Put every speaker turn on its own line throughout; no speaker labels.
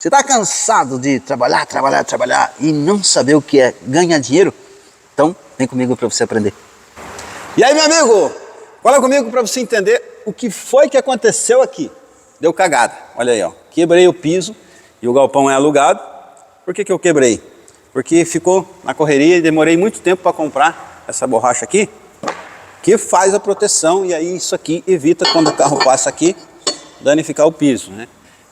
Você está cansado de trabalhar e não saber o que é ganhar dinheiro? Então, vem comigo para você aprender.
E aí, meu amigo, cola comigo para você entender o que foi que aconteceu aqui. Deu cagada, olha aí, ó. Quebrei o piso e o galpão é alugado. Por que eu quebrei? Porque ficou na correria e demorei muito tempo para comprar essa borracha aqui, que faz a proteção, e aí isso aqui evita, quando o carro passa aqui, danificar o piso, né?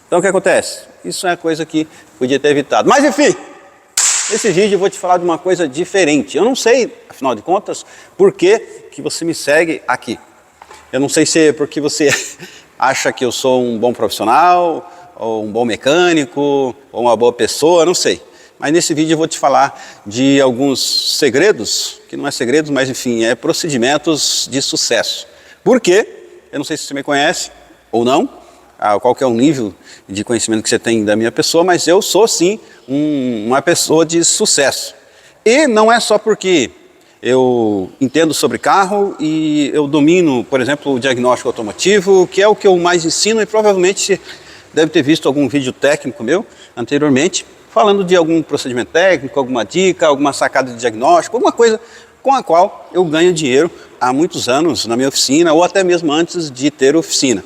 Então o que acontece? Isso é coisa que podia ter evitado. Mas enfim, nesse vídeo eu vou te falar de uma coisa diferente. Eu não sei, afinal de contas, por que você me segue aqui. Eu não sei se é porque você acha que eu sou um bom profissional, ou um bom mecânico, ou uma boa pessoa, não sei. Mas nesse vídeo eu vou te falar de alguns segredos, que não é segredos, mas enfim, é procedimentos de sucesso. Por quê? Eu não sei se você me conhece ou não, qual que é o nível de conhecimento que você tem da minha pessoa, mas eu sou sim uma pessoa de sucesso. E não é só porque eu entendo sobre carro e eu domino, por exemplo, o diagnóstico automotivo, que é o que eu mais ensino, e provavelmente você deve ter visto algum vídeo técnico meu anteriormente, falando de algum procedimento técnico, alguma dica, alguma sacada de diagnóstico, alguma coisa com a qual eu ganho dinheiro há muitos anos na minha oficina, ou até mesmo antes de ter oficina.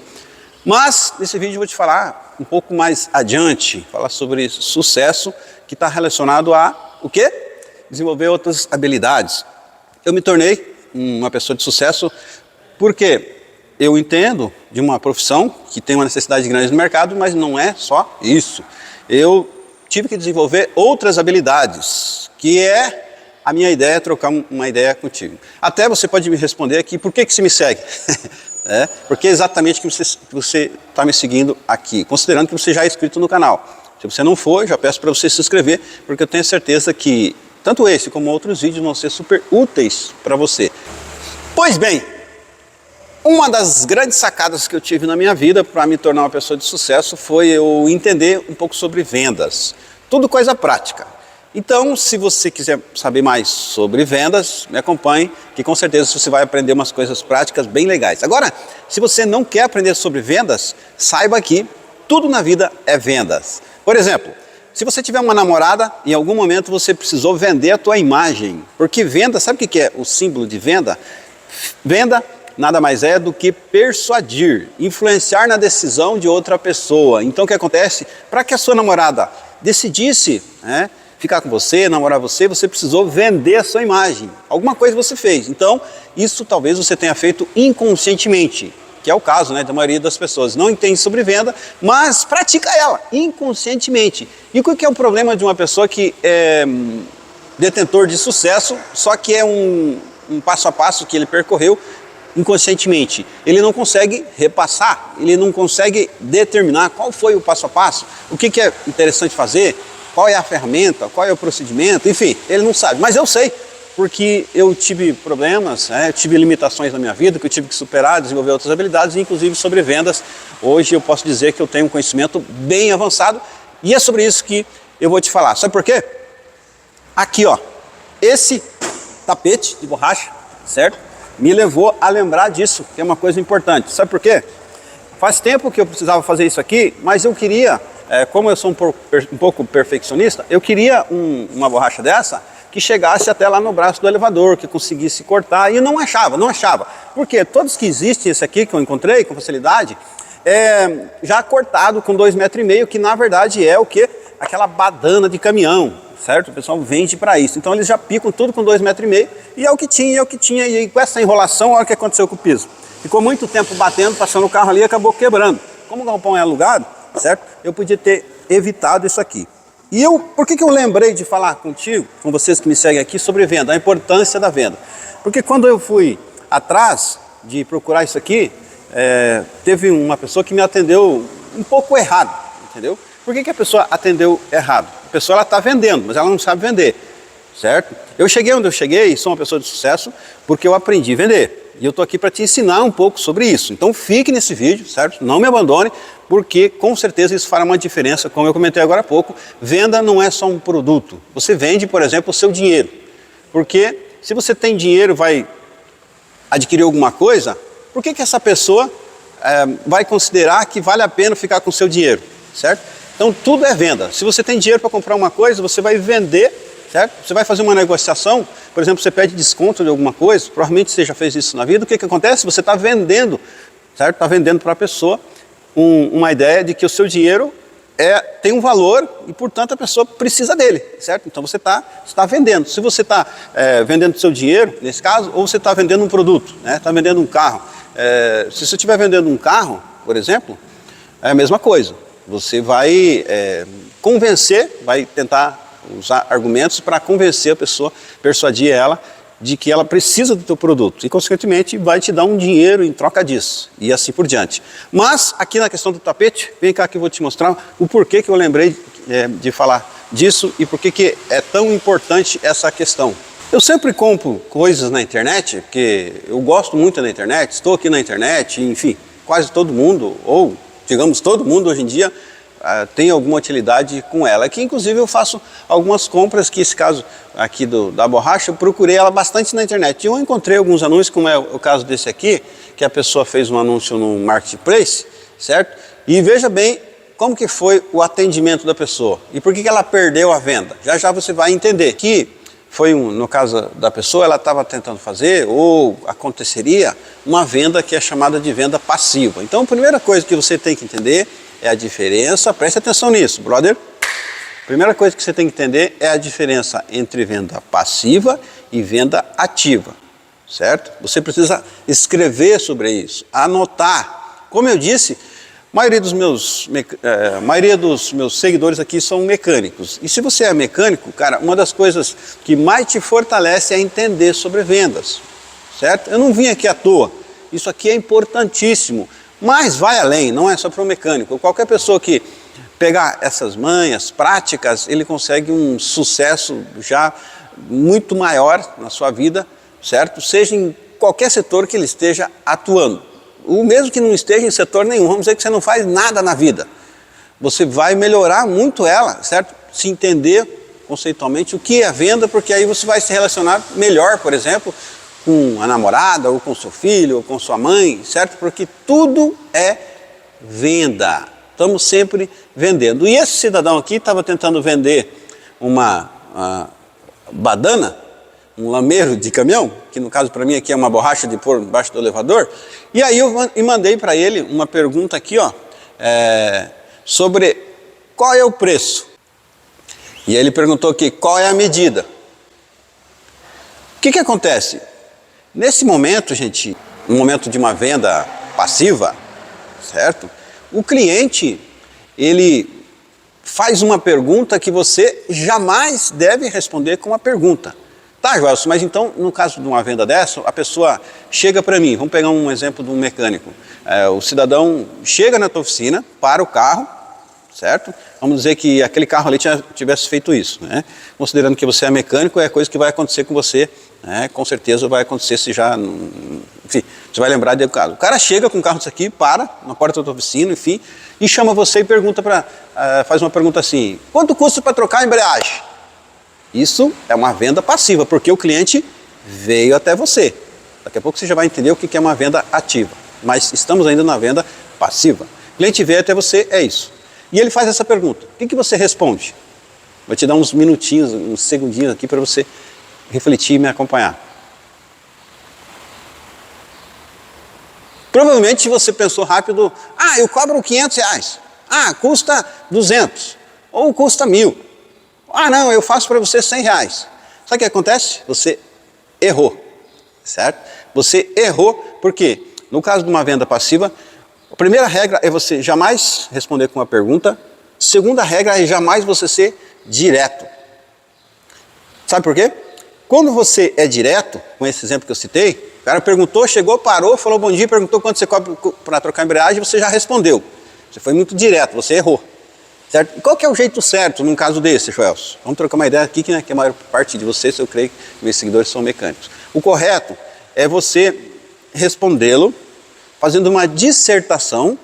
Mas nesse vídeo eu vou te falar um pouco mais adiante, falar sobre sucesso, que está relacionado a o quê? Desenvolver outras habilidades. Eu me tornei uma pessoa de sucesso porque eu entendo de uma profissão que tem uma necessidade grande no mercado, mas não é só isso. Eu tive que desenvolver outras habilidades, que é a minha ideia, trocar uma ideia contigo. Até você pode me responder aqui, por que você me segue? Porque é exatamente que você está me seguindo aqui, considerando que você já é inscrito no canal. Se você não for, já peço para você se inscrever, porque eu tenho certeza que tanto esse como outros vídeos vão ser super úteis para você. Pois bem, uma das grandes sacadas que eu tive na minha vida para me tornar uma pessoa de sucesso foi eu entender um pouco sobre vendas. Tudo coisa prática. Então, se você quiser saber mais sobre vendas, me acompanhe, que com certeza você vai aprender umas coisas práticas bem legais. Agora, se você não quer aprender sobre vendas, saiba que tudo na vida é vendas. Por exemplo, se você tiver uma namorada, em algum momento você precisou vender a tua imagem. Porque venda, sabe o que é o símbolo de venda? Venda nada mais é do que persuadir, influenciar na decisão de outra pessoa. Então o que acontece? Para que a sua namorada decidisse ficar com você, namorar você, você precisou vender a sua imagem. Alguma coisa você fez. Então isso talvez você tenha feito inconscientemente, que é o caso da maioria das pessoas. Não entende sobre venda, mas pratica ela inconscientemente. E o que é o problema de uma pessoa que é detentor de sucesso, só que é um passo a passo que ele percorreu inconscientemente? Ele não consegue repassar, ele não consegue determinar qual foi o passo a passo, o que é interessante fazer, qual é a ferramenta, qual é o procedimento, enfim, ele não sabe. Mas eu sei, porque eu tive problemas, eu tive limitações na minha vida, que eu tive que superar, desenvolver outras habilidades, inclusive sobre vendas. Hoje eu posso dizer que eu tenho um conhecimento bem avançado, e é sobre isso que eu vou te falar. Sabe por quê? Aqui, ó, esse tapete de borracha, certo? Me levou a lembrar disso, que é uma coisa importante. Sabe por quê? Faz tempo que eu precisava fazer isso aqui, mas eu queria, como eu sou um pouco perfeccionista, eu queria uma borracha dessa que chegasse até lá no braço do elevador, que conseguisse cortar, e eu não achava. Por quê? Todos que existem, esse aqui que eu encontrei com facilidade, já cortado com 2,5 metros, que na verdade é o quê? Aquela badana de caminhão, certo? O pessoal vende para isso. Então eles já picam tudo com 2,5 metros, e é o que tinha, e com essa enrolação, olha o que aconteceu com o piso. Ficou muito tempo batendo, passando o carro ali e acabou quebrando. Como o galpão é alugado, certo? Eu podia ter evitado isso aqui. E por que eu lembrei de falar contigo, com vocês que me seguem aqui, sobre venda, a importância da venda? Porque quando eu fui atrás de procurar isso aqui, teve uma pessoa que me atendeu um pouco errado, entendeu? Por que a pessoa atendeu errado? A pessoa está vendendo, mas ela não sabe vender, certo? Eu cheguei onde eu cheguei, sou uma pessoa de sucesso, porque eu aprendi a vender. E eu estou aqui para te ensinar um pouco sobre isso. Então fique nesse vídeo, certo? Não me abandone, porque com certeza isso fará uma diferença, como eu comentei agora há pouco. Venda não é só um produto. Você vende, por exemplo, o seu dinheiro. Porque se você tem dinheiro, vai adquirir alguma coisa, por que essa pessoa vai considerar que vale a pena ficar com o seu dinheiro, certo? Então tudo é venda. Se você tem dinheiro para comprar uma coisa, você vai vender, certo? Você vai fazer uma negociação, por exemplo, você pede desconto de alguma coisa, provavelmente você já fez isso na vida, o que acontece? Você está vendendo, certo? Está vendendo para a pessoa uma ideia de que o seu dinheiro tem um valor e, portanto, a pessoa precisa dele, certo? Então você está vendendo. Se você está vendendo o seu dinheiro, nesse caso, ou você está vendendo um produto, né? Está vendendo um carro. Se você estiver vendendo um carro, por exemplo, é a mesma coisa. Você vai convencer, vai tentar usar argumentos para convencer a pessoa, persuadir ela de que ela precisa do teu produto e, consequentemente, vai te dar um dinheiro em troca disso e assim por diante. Mas, aqui na questão do tapete, vem cá que eu vou te mostrar o porquê que eu lembrei de falar disso e porquê que é tão importante essa questão. Eu sempre compro coisas na internet, porque eu gosto muito da internet, estou aqui na internet, enfim, quase todo mundo, ou digamos todo mundo hoje em dia, tem alguma utilidade com ela. Aqui, inclusive, eu faço algumas compras, que esse caso aqui da borracha, eu procurei ela bastante na internet. E eu encontrei alguns anúncios, como é o caso desse aqui, que a pessoa fez um anúncio no Marketplace, certo? E veja bem como que foi o atendimento da pessoa e por que ela perdeu a venda. Já já você vai entender que foi, no caso da pessoa, ela estava tentando fazer, ou aconteceria, uma venda que é chamada de venda passiva. Então, a primeira coisa que você tem que entender é a diferença, preste atenção nisso, brother. Primeira coisa que você tem que entender é a diferença entre venda passiva e venda ativa, certo? Você precisa escrever sobre isso, anotar. Como eu disse, a maioria dos meus seguidores aqui são mecânicos. E se você é mecânico, cara, uma das coisas que mais te fortalece é entender sobre vendas, certo? Eu não vim aqui à toa, isso aqui é importantíssimo. Mas vai além, não é só para o mecânico. Qualquer pessoa que pegar essas manhas práticas, ele consegue um sucesso já muito maior na sua vida, certo? Seja em qualquer setor que ele esteja atuando. Ou mesmo que não esteja em setor nenhum, vamos dizer que você não faz nada na vida. Você vai melhorar muito ela, certo? Se entender conceitualmente o que é venda, porque aí você vai se relacionar melhor, por exemplo, com a namorada, ou com seu filho, ou com sua mãe, certo? Porque tudo é venda. Estamos sempre vendendo. E esse cidadão aqui estava tentando vender uma badana, um lameiro de caminhão, que no caso para mim aqui é uma borracha de pôr embaixo do elevador. E aí eu mandei para ele uma pergunta aqui, ó, sobre qual é o preço. E ele perguntou aqui, qual é a medida? O que acontece? Nesse momento, gente, no momento de uma venda passiva, certo? O cliente, ele faz uma pergunta que você jamais deve responder com uma pergunta. Tá, Joelson, mas então, no caso de uma venda dessa, a pessoa chega para mim, vamos pegar um exemplo de um mecânico. O cidadão chega na tua oficina, para o carro, certo? Vamos dizer que aquele carro ali tivesse feito isso, né? Considerando que você é mecânico, é coisa que vai acontecer com você, né? Com certeza vai acontecer se já... Enfim, você vai lembrar do caso. O cara chega com o carro disso aqui, para na porta da tua oficina, enfim, e chama você e pergunta faz uma pergunta assim, quanto custa para trocar a embreagem? Isso é uma venda passiva, porque o cliente veio até você. Daqui a pouco você já vai entender o que é uma venda ativa, mas estamos ainda na venda passiva. O cliente veio até você, é isso. E ele faz essa pergunta, o que você responde? Vou te dar uns minutinhos, uns segundinhos aqui para você refletir e me acompanhar. Provavelmente você pensou rápido, eu cobro R$500, custa 200, ou custa 1.000. Não, eu faço para você R$100. Sabe o que acontece? Você errou, certo? Você errou, porque no caso de uma venda passiva, a primeira regra é você jamais responder com uma pergunta. Segunda regra é jamais você ser direto. Sabe por quê? Quando você é direto, com esse exemplo que eu citei, o cara perguntou, chegou, parou, falou bom dia, perguntou quanto você cobra para trocar a embreagem, você já respondeu. Você foi muito direto, você errou. Certo? E qual que é o jeito certo num caso desse, Joelson? Vamos trocar uma ideia aqui, que a maior parte de vocês, eu creio que meus seguidores são mecânicos. O correto é você respondê-lo fazendo uma dissertação,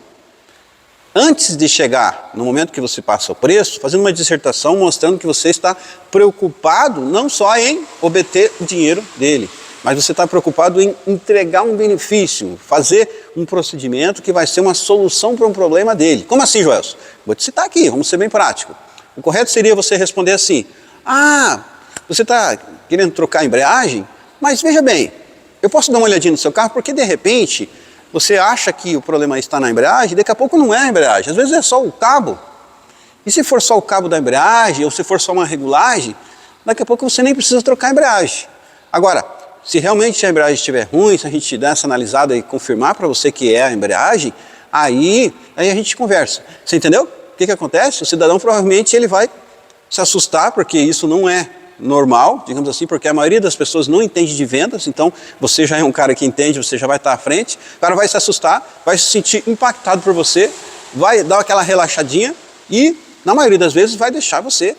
antes de chegar no momento que você passa o preço, fazendo uma dissertação mostrando que você está preocupado não só em obter o dinheiro dele, mas você está preocupado em entregar um benefício, fazer um procedimento que vai ser uma solução para um problema dele. Como assim, Joelson? Vou te citar aqui, vamos ser bem prático. O correto seria você responder assim: ah, você está querendo trocar a embreagem? Mas veja bem, eu posso dar uma olhadinha no seu carro porque de repente você acha que o problema está na embreagem, daqui a pouco não é a embreagem, às vezes é só o cabo. E se for só o cabo da embreagem, ou se for só uma regulagem, daqui a pouco você nem precisa trocar a embreagem. Agora, se realmente a embreagem estiver ruim, se a gente der essa analisada e confirmar para você que é a embreagem, aí a gente conversa. Você entendeu? O que acontece? O cidadão provavelmente ele vai se assustar, porque isso não é normal, digamos assim, porque a maioria das pessoas não entende de vendas, então você já é um cara que entende, você já vai estar à frente, o cara vai se assustar, vai se sentir impactado por você, vai dar aquela relaxadinha e, na maioria das vezes, vai deixar você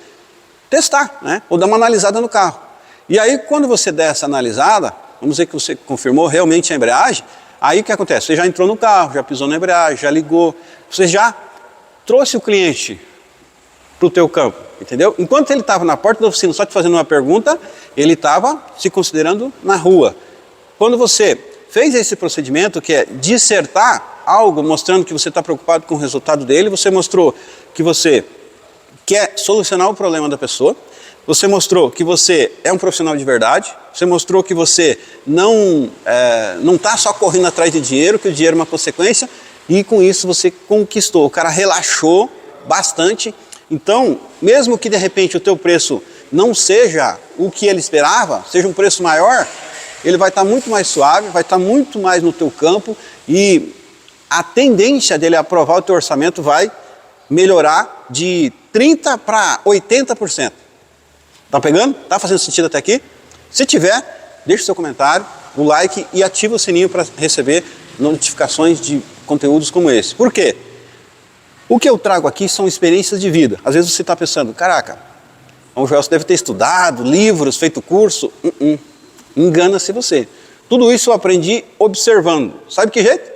testar, né? Ou dar uma analisada no carro. E aí, quando você der essa analisada, vamos dizer que você confirmou realmente a embreagem, aí o que acontece? Você já entrou no carro, já pisou na embreagem, já ligou, você já trouxe o cliente para o teu campo, entendeu? Enquanto ele estava na porta da oficina só te fazendo uma pergunta, ele estava se considerando na rua. Quando você fez esse procedimento, que é dissertar algo, mostrando que você está preocupado com o resultado dele, você mostrou que você quer solucionar o problema da pessoa, você mostrou que você é um profissional de verdade, você mostrou que você não está só correndo atrás de dinheiro, que o dinheiro é uma consequência, e com isso você conquistou. O cara relaxou bastante. Então, mesmo que de repente o teu preço não seja o que ele esperava, seja um preço maior, ele vai estar muito mais suave, vai estar muito mais no teu campo e a tendência dele aprovar o teu orçamento vai melhorar de 30% para 80%. Tá pegando? Tá fazendo sentido até aqui? Se tiver, deixa o seu comentário, o like e ativa o sininho para receber notificações de conteúdos como esse. Por quê? O que eu trago aqui são experiências de vida. Às vezes você está pensando, caraca, o Joelson deve ter estudado, livros, feito curso. Engana-se você. Tudo isso eu aprendi observando. Sabe que jeito?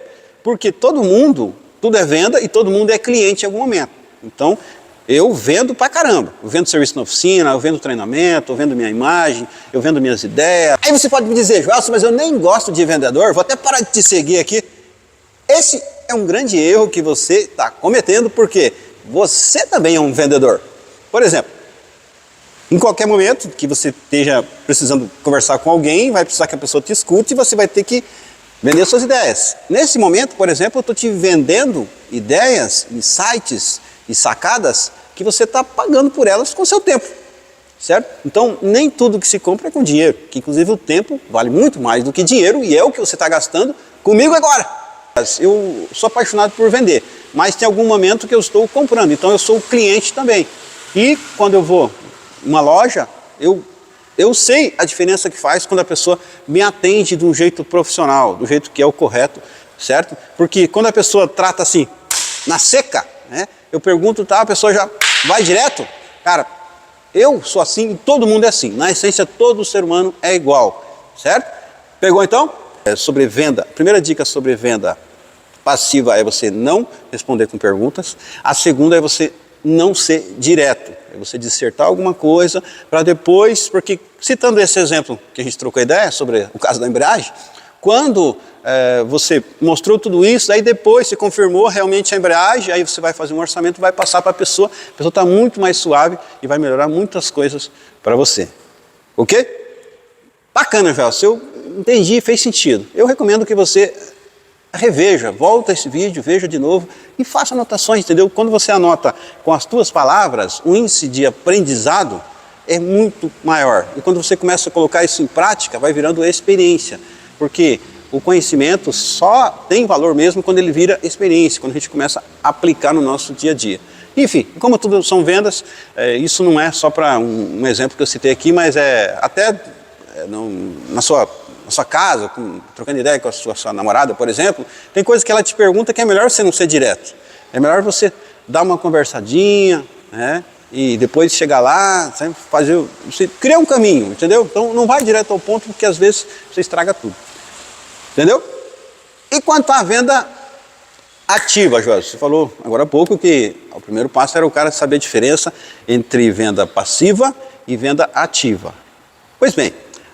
Porque todo mundo, tudo é venda e todo mundo é cliente em algum momento. Então, eu vendo pra caramba. Eu vendo serviço na oficina, eu vendo treinamento, eu vendo minha imagem, eu vendo minhas ideias. Aí você pode me dizer, Joelson, mas eu nem gosto de vendedor, vou até parar de te seguir aqui. Esse é um grande erro que você está cometendo, porque você também é um vendedor. Por exemplo, em qualquer momento que você esteja precisando conversar com alguém, vai precisar que a pessoa te escute e você vai ter que vender suas ideias. Nesse momento, por exemplo, eu estou te vendendo ideias, insights e sacadas que você está pagando por elas com o seu tempo, certo? Então, nem tudo que se compra é com dinheiro, que inclusive o tempo vale muito mais do que dinheiro e é o que você está gastando comigo agora. Eu sou apaixonado por vender, mas tem algum momento que eu estou comprando, então eu sou o cliente também. E quando eu vou numa loja, eu sei a diferença que faz quando a pessoa me atende de um jeito profissional, do jeito que é o correto, certo? Porque quando a pessoa trata assim, na seca, né? Eu pergunto, tá, a pessoa já vai direto. Cara, eu sou assim e todo mundo é assim. Na essência, todo ser humano é igual, certo? Pegou então? Sobre venda, primeira dica sobre venda passiva é você não responder com perguntas. A segunda é você não ser direto, é você dissertar alguma coisa para depois, porque citando esse exemplo que a gente trocou ideia sobre o caso da embreagem, quando você mostrou tudo isso, aí depois você confirmou realmente a embreagem, aí você vai fazer um orçamento, vai passar para a pessoa está muito mais suave e vai melhorar muitas coisas para você, ok? Bacana, Joelson, eu entendi, fez sentido. Eu recomendo que você reveja, volta esse vídeo, veja de novo e faça anotações, entendeu? Quando você anota com as tuas palavras, o índice de aprendizado é muito maior. E quando você começa a colocar isso em prática, vai virando experiência. Porque o conhecimento só tem valor mesmo quando ele vira experiência, quando a gente começa a aplicar no nosso dia a dia. Enfim, como tudo são vendas, isso não é só para um exemplo que eu citei aqui, mas até na sua casa, trocando ideia com a sua namorada, por exemplo, tem coisas que ela te pergunta que é melhor você não ser direto. É melhor você dar uma conversadinha, né? E depois chegar lá, você criar um caminho, entendeu? Então não vai direto ao ponto, porque às vezes você estraga tudo. Entendeu? E quanto à venda ativa, Jorge, você falou agora há pouco que o primeiro passo era o cara saber a diferença entre venda passiva e venda ativa. Pois bem,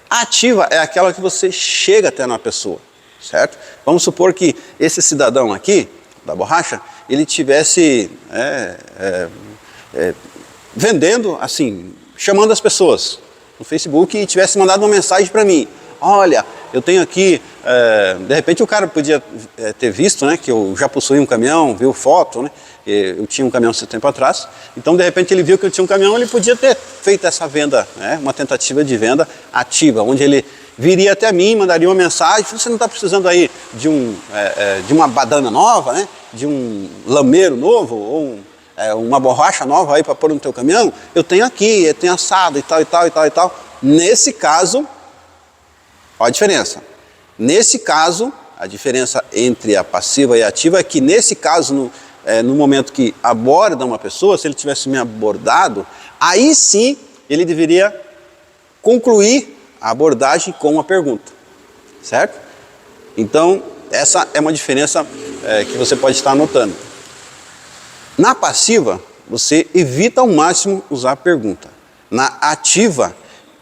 Ativa é aquela que você chega até uma pessoa, certo? Vamos supor que esse cidadão aqui, da borracha, ele tivesse vendendo, assim, chamando as pessoas no Facebook e tivesse mandado uma mensagem para mim. Olha, eu tenho aqui, de repente o cara podia ter visto, né, que eu já possuía um caminhão, viu foto, né, eu tinha um caminhão esse tempo atrás, então de repente ele viu que eu tinha um caminhão, ele podia ter feito essa venda, né, uma tentativa de venda ativa, onde ele viria até mim, mandaria uma mensagem, você não está precisando aí de uma badana nova, né, de um lameiro novo, ou uma borracha nova aí para pôr no teu caminhão? Eu tenho aqui, eu tenho assado e tal, e tal, e tal, e tal. Nesse caso, olha a diferença. Nesse caso, a diferença entre a passiva e a ativa é que nesse caso, no momento que aborda uma pessoa, se ele tivesse me abordado, aí sim ele deveria concluir a abordagem com uma pergunta, certo? Então, essa é uma diferença que você pode estar anotando. Na passiva, você evita ao máximo usar a pergunta. Na ativa,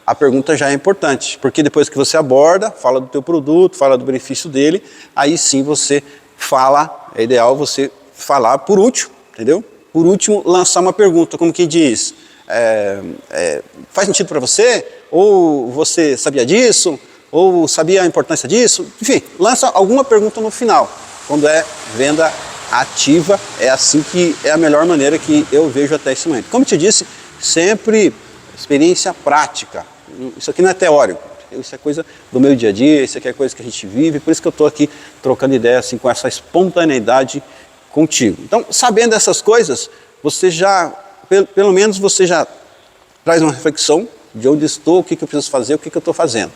a pergunta já é importante, porque depois que você aborda, fala do teu produto, fala do benefício dele, aí sim você fala, é ideal você falar por último, entendeu? Por último, lançar uma pergunta, como que diz, faz sentido para você? Ou você sabia disso? Ou sabia a importância disso? Enfim, lança alguma pergunta no final, quando é venda ativa, é assim que é a melhor maneira que eu vejo até esse momento. Como eu te disse, sempre experiência prática. Isso aqui não é teórico, isso é coisa do meu dia a dia, isso aqui é coisa que a gente vive, por isso que eu estou aqui trocando ideia assim, com essa espontaneidade contigo. Então, sabendo essas coisas, você já, pelo menos você já traz uma reflexão de onde estou, o que eu preciso fazer, o que eu estou fazendo.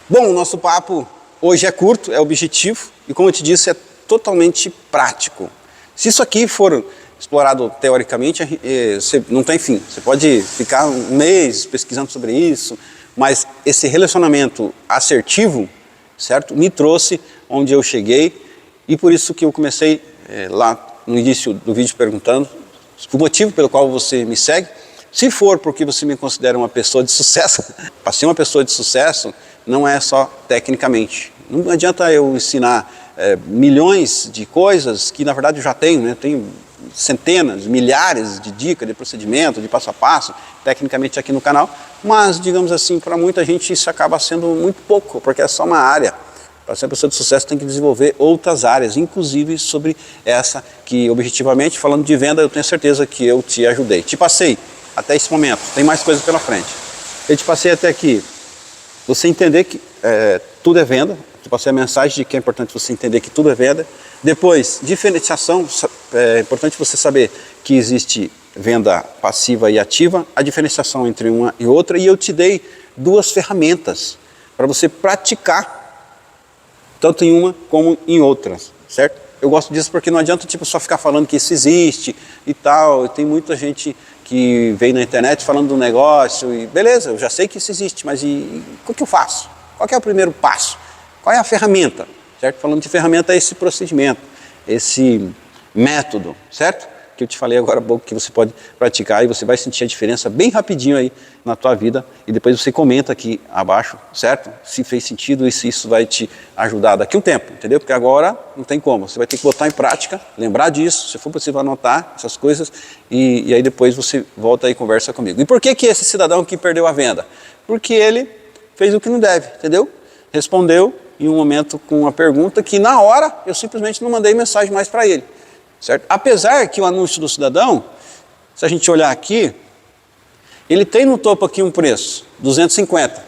Bom, o nosso papo hoje é curto, é objetivo, e como eu te disse, é totalmente prático. Se isso aqui for explorado teoricamente, você não tem fim. Você pode ficar um mês pesquisando sobre isso, mas esse relacionamento assertivo, certo, me trouxe onde eu cheguei, e por isso que eu comecei lá no início do vídeo perguntando o motivo pelo qual você me segue. Se for porque você me considera uma pessoa de sucesso, para ser uma pessoa de sucesso, não é só tecnicamente. Não adianta eu ensinar milhões de coisas que na verdade eu já tenho, né? Tenho centenas, milhares de dicas, de procedimento, de passo a passo, tecnicamente aqui no canal, mas digamos assim, para muita gente isso acaba sendo muito pouco, porque é só uma área. Para ser uma pessoa de sucesso tem que desenvolver outras áreas, inclusive sobre essa que objetivamente, falando de venda, eu tenho certeza que eu te ajudei. Te passei até esse momento, tem mais coisa pela frente. Eu te passei até aqui, você entender que tudo é venda. Eu passei a mensagem de que é importante você entender que tudo é venda. Depois, diferenciação, é importante você saber que existe venda passiva e ativa, a diferenciação entre uma e outra, e eu te dei duas ferramentas para você praticar, tanto em uma como em outras, certo? Eu gosto disso porque não adianta tipo, só ficar falando que isso existe e tal, tem muita gente que vem na internet falando do negócio, e beleza, eu já sei que isso existe, mas o que eu faço? Qual que é o primeiro passo? Qual é a ferramenta? Certo? Falando de ferramenta, é esse procedimento, esse método, certo? Que eu te falei agora há pouco, que você pode praticar e você vai sentir a diferença bem rapidinho aí na tua vida, e depois você comenta aqui abaixo, certo? Se fez sentido e se isso vai te ajudar daqui a um tempo, entendeu? Porque agora não tem como, você vai ter que botar em prática, lembrar disso, se for possível anotar essas coisas, e aí depois você volta aí e conversa comigo. E por que esse cidadão que perdeu a venda? Porque ele fez o que não deve, entendeu? Respondeu em um momento com uma pergunta que na hora eu simplesmente não mandei mensagem mais para ele, certo? Apesar que o anúncio do cidadão, se a gente olhar aqui, ele tem no topo aqui um preço, 250,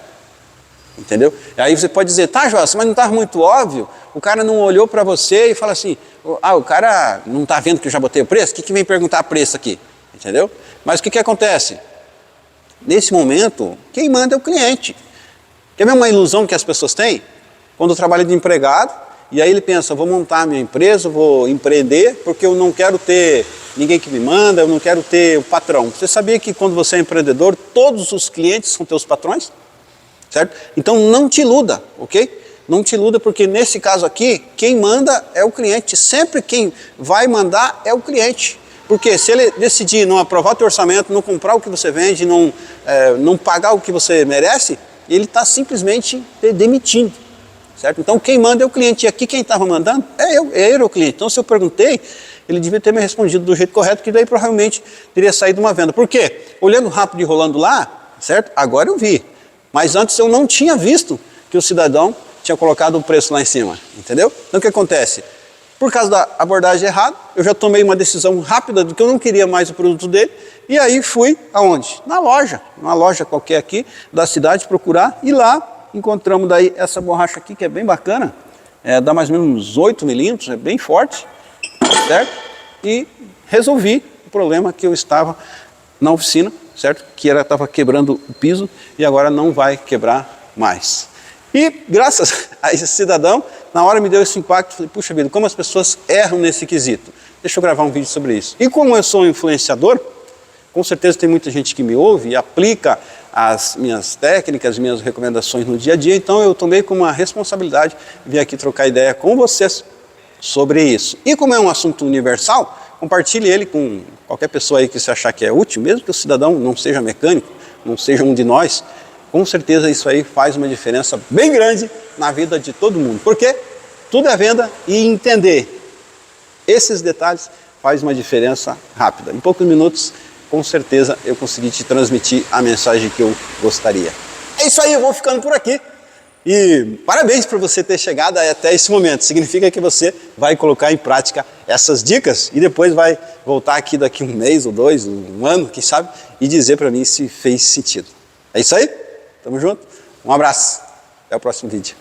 entendeu? Aí você pode dizer, tá, Joás, mas não está muito óbvio? O cara não olhou para você e fala assim, o cara não está vendo que eu já botei o preço? O que vem perguntar preço aqui? Entendeu? Mas o que acontece? Nesse momento, quem manda é o cliente. Quer ver uma ilusão que as pessoas têm? Quando trabalha de empregado, e aí ele pensa, vou montar minha empresa, vou empreender, porque eu não quero ter ninguém que me manda, eu não quero ter o patrão. Você sabia que quando você é empreendedor, todos os clientes são teus patrões? Certo? Então não te iluda, ok? Não te iluda, porque nesse caso aqui, quem manda é o cliente. Sempre quem vai mandar é o cliente. Porque se ele decidir não aprovar o teu orçamento, não comprar o que você vende, não pagar o que você merece, ele está simplesmente demitindo, certo? Então quem manda é o cliente, e aqui quem estava mandando era o cliente. Então se eu perguntei, ele devia ter me respondido do jeito correto, que daí provavelmente teria saído uma venda. Por quê? Olhando rápido e rolando lá, certo? Agora eu vi, mas antes eu não tinha visto que o cidadão tinha colocado o preço lá em cima, entendeu? Então o que acontece? Por causa da abordagem errada, eu já tomei uma decisão rápida de que eu não queria mais o produto dele, e aí fui aonde? Na loja, uma loja qualquer aqui da cidade, procurar, e lá encontramos daí essa borracha aqui, que é bem bacana, dá mais ou menos uns 8 milímetros, é bem forte, certo? E resolvi o problema que eu estava na oficina, certo? Que estava quebrando o piso, e agora não vai quebrar mais. E graças a esse cidadão, na hora me deu esse impacto, falei, puxa vida, como as pessoas erram nesse quesito. Deixa eu gravar um vídeo sobre isso. E como eu sou um influenciador, com certeza tem muita gente que me ouve e aplica as minhas técnicas, minhas recomendações no dia a dia, então eu tomei como uma responsabilidade vir aqui trocar ideia com vocês sobre isso. E como é um assunto universal, compartilhe ele com qualquer pessoa aí que você achar que é útil, mesmo que o cidadão não seja mecânico, não seja um de nós. Com certeza isso aí faz uma diferença bem grande na vida de todo mundo. Porque tudo é venda e entender esses detalhes faz uma diferença rápida. Em poucos minutos, com certeza, eu consegui te transmitir a mensagem que eu gostaria. É isso aí, eu vou ficando por aqui. E parabéns por você ter chegado até esse momento. Significa que você vai colocar em prática essas dicas e depois vai voltar aqui daqui um mês ou dois, um ano, quem sabe, e dizer para mim se fez sentido. É isso aí? Tamo junto? Um abraço. Até o próximo vídeo.